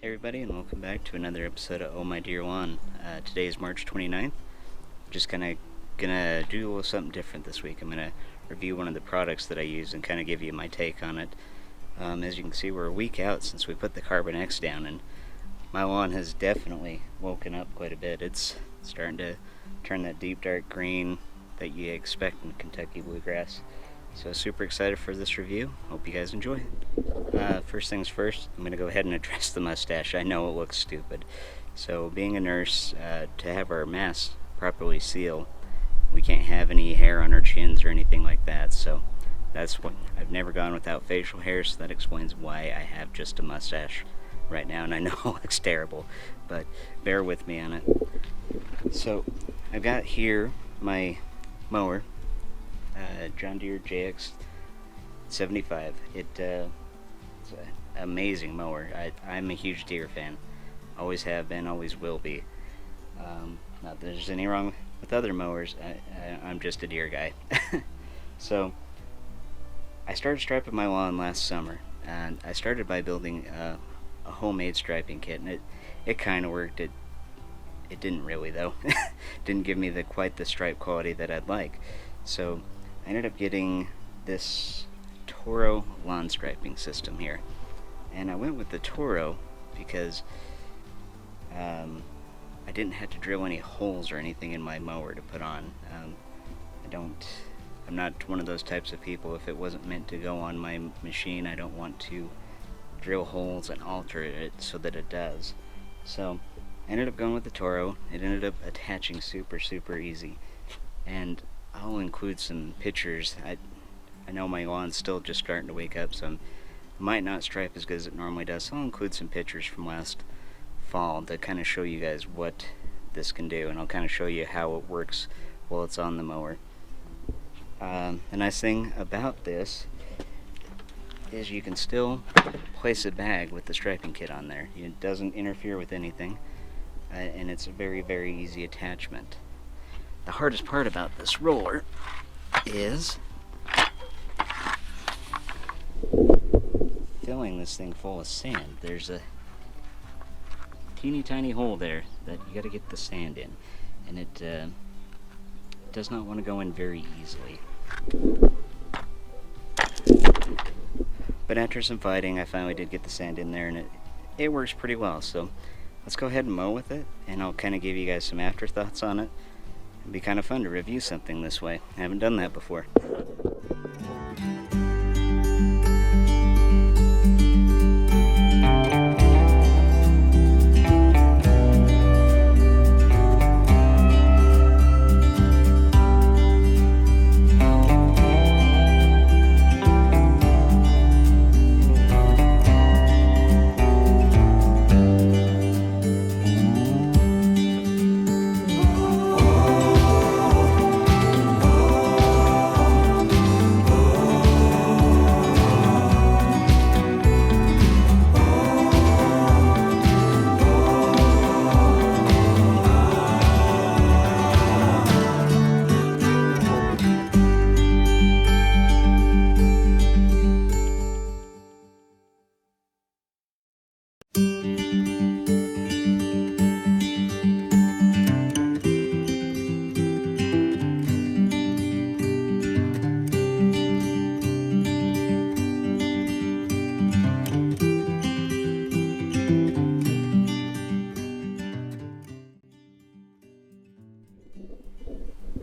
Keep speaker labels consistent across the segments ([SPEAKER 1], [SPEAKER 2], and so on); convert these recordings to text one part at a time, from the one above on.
[SPEAKER 1] Hey everybody, and welcome back to another episode of Oh My Deere Lawn. Today is March 29th. Just gonna do a little something different this week. I'm gonna review one of the products that I use and kind of give you my take on it. As you can see, we're a week out since we put the Carbon X down, and my lawn has definitely woken up quite a bit. It's starting to turn that deep dark green that you expect in Kentucky bluegrass. So super excited for this review. Hope you guys enjoy. First things first, I'm going to go ahead and address the mustache. I know it looks stupid. So being a nurse, to have our masks properly sealed, we can't have any hair on our chins or anything like that. So that's what I've never gone without facial hair, so that explains why I have just a mustache right now. And I know it looks terrible, but bear with me on it. So I've got here my mower, John Deere JX75. It's an amazing mower. I'm a huge Deere fan. Always have been, always will be. Not that there's any wrong with other mowers. I'm just a Deere guy. So I started striping my lawn last summer, and I started by building a homemade striping kit, and it kind of worked. It didn't really though. Didn't give me quite the stripe quality that I'd like. So I ended up getting this Toro Lawn Striping System here, and I went with the Toro because I didn't have to drill any holes or anything in my mower to put on. I'm not one of those types of people. If it wasn't meant to go on my machine, I don't want to drill holes and alter it so that it does. So I ended up going with the Toro. It ended up attaching super easy, and I'll include some pictures. I know my lawn's still just starting to wake up, so it might not stripe as good as it normally does, so I'll include some pictures from last fall to kind of show you guys what this can do, and I'll kind of show you how it works while it's on the mower. The nice thing about this is you can still place a bag with the striping kit on there. It doesn't interfere with anything, and it's a very easy attachment. The hardest part about this roller is filling this thing full of sand. There's a teeny tiny hole there that you got to get the sand in, and it does not want to go in very easily. But after some fighting, I finally did get the sand in there, and it works pretty well. So let's go ahead and mow with it, and I'll kind of give you guys some afterthoughts on it. It'd be kind of fun to review something this way. I haven't done that before.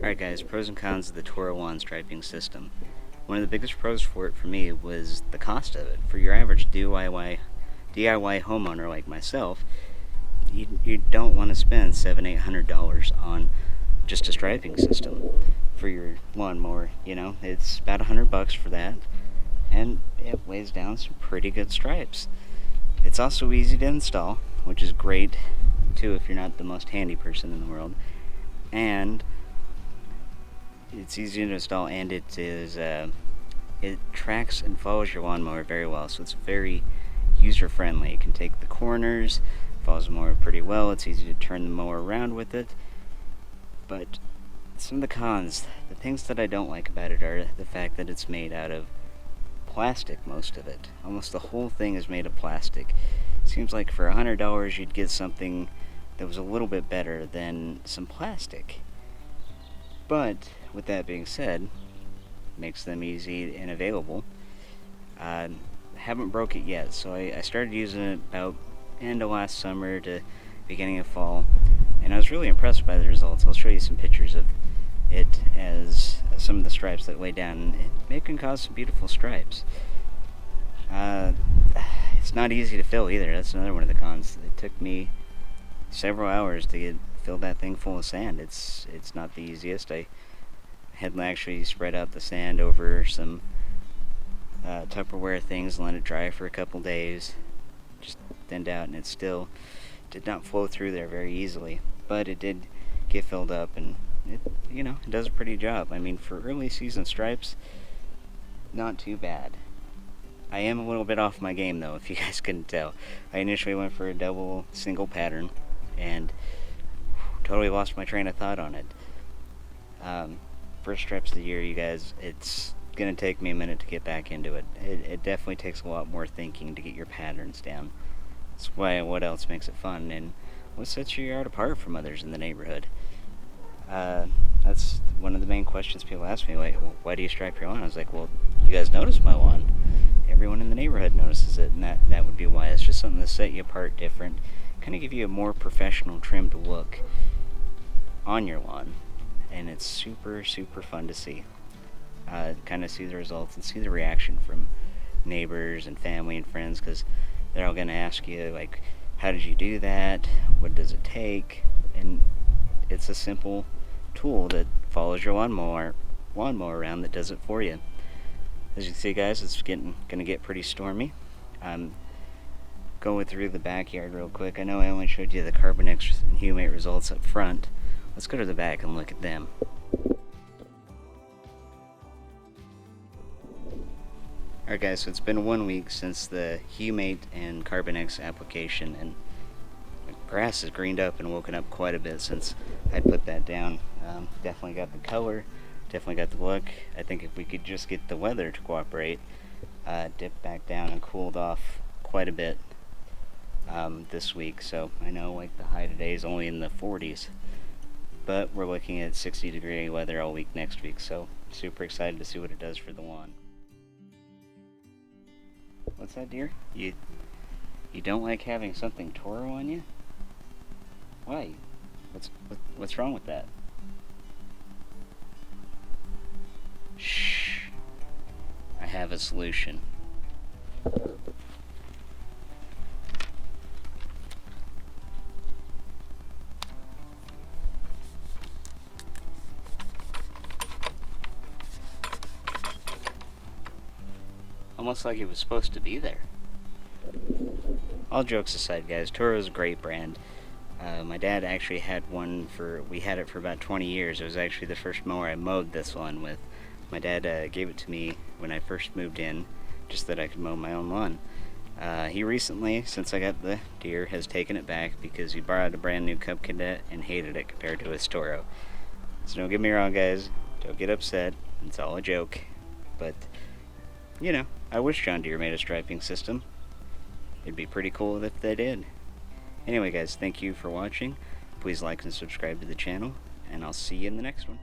[SPEAKER 1] Alright guys, pros and cons of the Toro Lawn Striping System. One of the biggest pros for it for me was the cost of it. For your average DIY homeowner like myself, you don't want to spend $700-800 on just a striping system for your lawnmower. You know, it's about $100 for that, and it lays down some pretty good stripes. It's also easy to install, which is great too if you're not the most handy person in the world. And it's easy to install, and it tracks and follows your lawnmower very well, so it's very user-friendly. It can take the corners, follows the mower pretty well. It's easy to turn the mower around with it. But some of the cons, the things that I don't like about it are the fact that it's made out of plastic, most of it. Almost the whole thing is made of plastic. Seems like for $100 you'd get something that was a little bit better than some plastic. But with that being said, makes them easy and available. Haven't broke it yet, so I started using it about end of last summer to beginning of fall, and I was really impressed by the results. I'll show you some pictures of it as some of the stripes that lay down. It can cause some beautiful stripes. It's not easy to fill either. That's another one of the cons. It took me several hours to fill that thing full of sand. It's not the easiest. I had actually spread out the sand over some Tupperware things, let it dry for a couple days, just thinned out, and it still did not flow through there very easily. But it did get filled up, and it does a pretty job. I mean, for early season stripes, not too bad. I am a little bit off my game though, if you guys couldn't tell. I initially went for a double single pattern and totally lost my train of thought on it. First stripes of the year, you guys, it's gonna take me a minute to get back into it. It definitely takes a lot more thinking to get your patterns down. That's why what else makes it fun and what sets your yard apart from others in the neighborhood. That's one of the main questions people ask me, like, well, why do you stripe your lawn? I was like, well, you guys notice my lawn. Everyone in the neighborhood notices it, and that would be why. It's just something to set you apart different, kind of give you a more professional trimmed look on your lawn, and it's super, super fun to see. Kind of see the results and see the reaction from neighbors and family and friends, because they're all going to ask you, like, how did you do that? What does it take? And it's a simple tool that follows your lawnmower around that does it for you. As you can see, guys, it's gonna get pretty stormy. I'm going through the backyard real quick. I know I only showed you the Carbonex and Humate results up front. Let's go to the back and look at them. Alright guys, so it's been 1 week since the Humate and Carbonex application, and the grass has greened up and woken up quite a bit since I put that down. Definitely got the color, definitely got the look. I think if we could just get the weather to cooperate, dipped back down and cooled off quite a bit this week. So I know like the high today is only in the 40s, but we're looking at 60-degree weather all week next week, so super excited to see what it does for the lawn. What's that, dear? You don't like having something Toro on you? Why? What's wrong with that? Shh. I have a solution. Almost like it was supposed to be there. All jokes aside, guys, Toro is a great brand. My dad actually had one we had it for about 20 years. It was actually the first mower I mowed this lawn with. My dad gave it to me when I first moved in, just that I could mow my own lawn. He recently, since I got the Deere, has taken it back because he borrowed a brand new Cub Cadet and hated it compared to his Toro. So don't get me wrong, guys. Don't get upset. It's all a joke. But, you know, I wish John Deere made a striping system. It'd be pretty cool if they did. Anyway, guys, thank you for watching. Please like and subscribe to the channel, and I'll see you in the next one.